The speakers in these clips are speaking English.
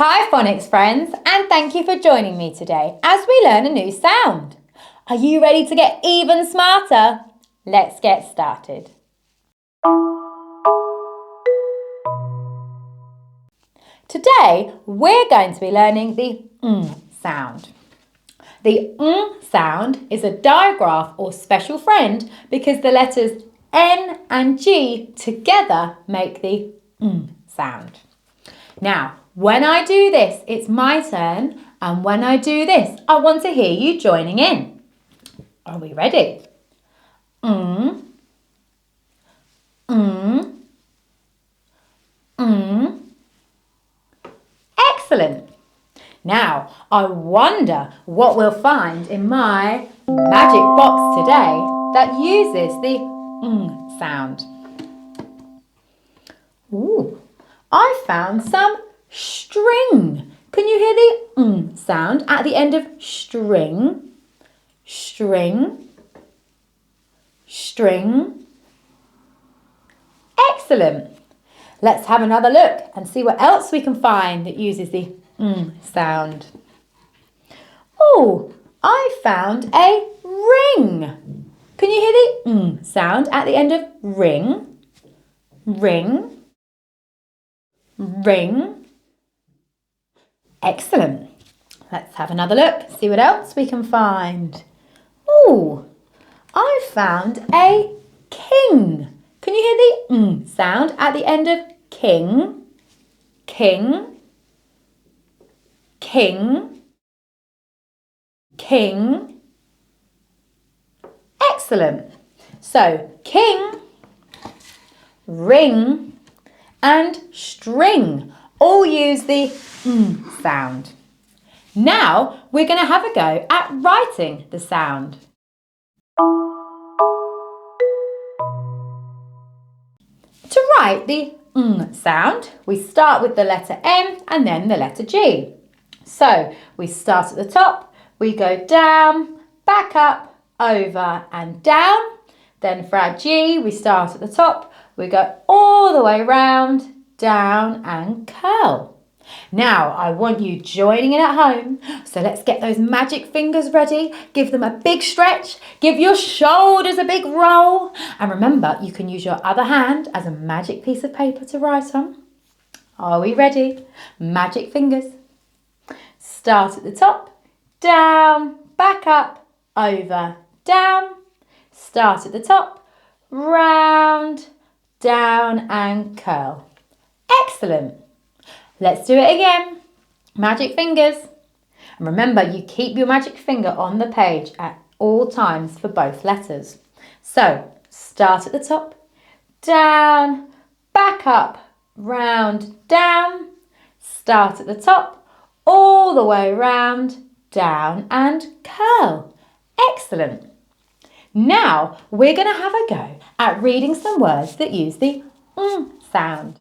Hi Phonics friends, and thank you for joining me today as we learn a new sound. Are you ready to get even smarter? Let's get started. Today we're going to be learning the sound. The sound is a digraph or special friend because the letters N and G together make the sound. Now, when I do this, it's my turn, and when I do this, I want to hear you joining in. Are we ready? Excellent. Now, I wonder what we'll find in my magic box today that uses the sound. Ooh, I found some string. Can you hear the sound at the end of string? String. String. Excellent. Let's have another look and see what else we can find that uses the sound. Oh, I found a ring. Can you hear the sound at the end of ring? Ring. Ring. Excellent. Let's have another look, see what else we can find. Oh, I found a king. Can you hear the sound at the end of king? King. King. King. Excellent. So, king, ring, and string all use the sound. Now we're going to have a go at writing the sound. To write the sound, we start with the letter N and then the letter G. So we start at the top, we go down, back up, over and down. Then for our G, we start at the top, we go all the way round, down and curl. Now, I want you joining in at home, so let's get those magic fingers ready, give them a big stretch, give your shoulders a big roll, and remember, you can use your other hand as a magic piece of paper to write on. Are we ready? Magic fingers. Start at the top, down, back up, over, down. Start at the top, round, down and curl. Excellent. Let's do it again. Magic fingers. And remember, you keep your magic finger on the page at all times for both letters. So, start at the top, down, back up, round, down. Start at the top, all the way round, down and curl. Excellent. Now, we're going to have a go at reading some words that use the sound.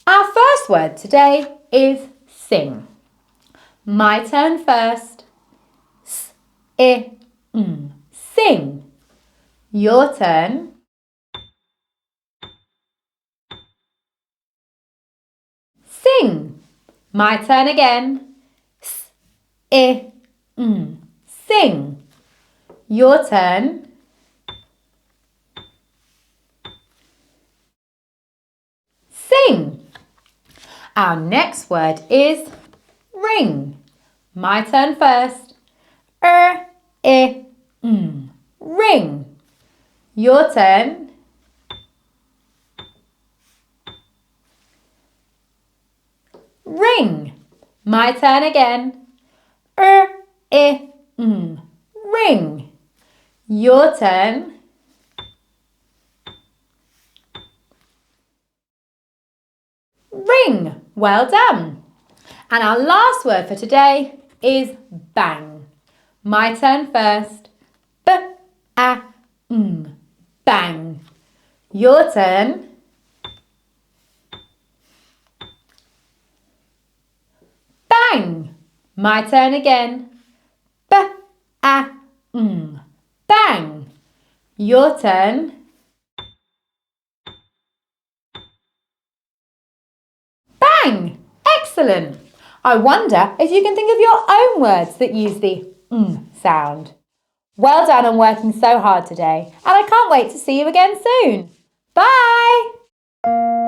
Our first word today is sing. My turn first. Sing. Your turn. Sing. My turn again. Sing. Your turn. Sing. Our next word is ring. My turn first. Ring. Your turn. Ring. My turn again. Ring. Your turn. Ring. Well done. And our last word for today is bang. My turn first. Bang. Your turn. Bang. My turn again. Bang. Your turn. Bang! Excellent! I wonder if you can think of your own words that use the sound. Well done on working so hard today, and I can't wait to see you again soon. Bye!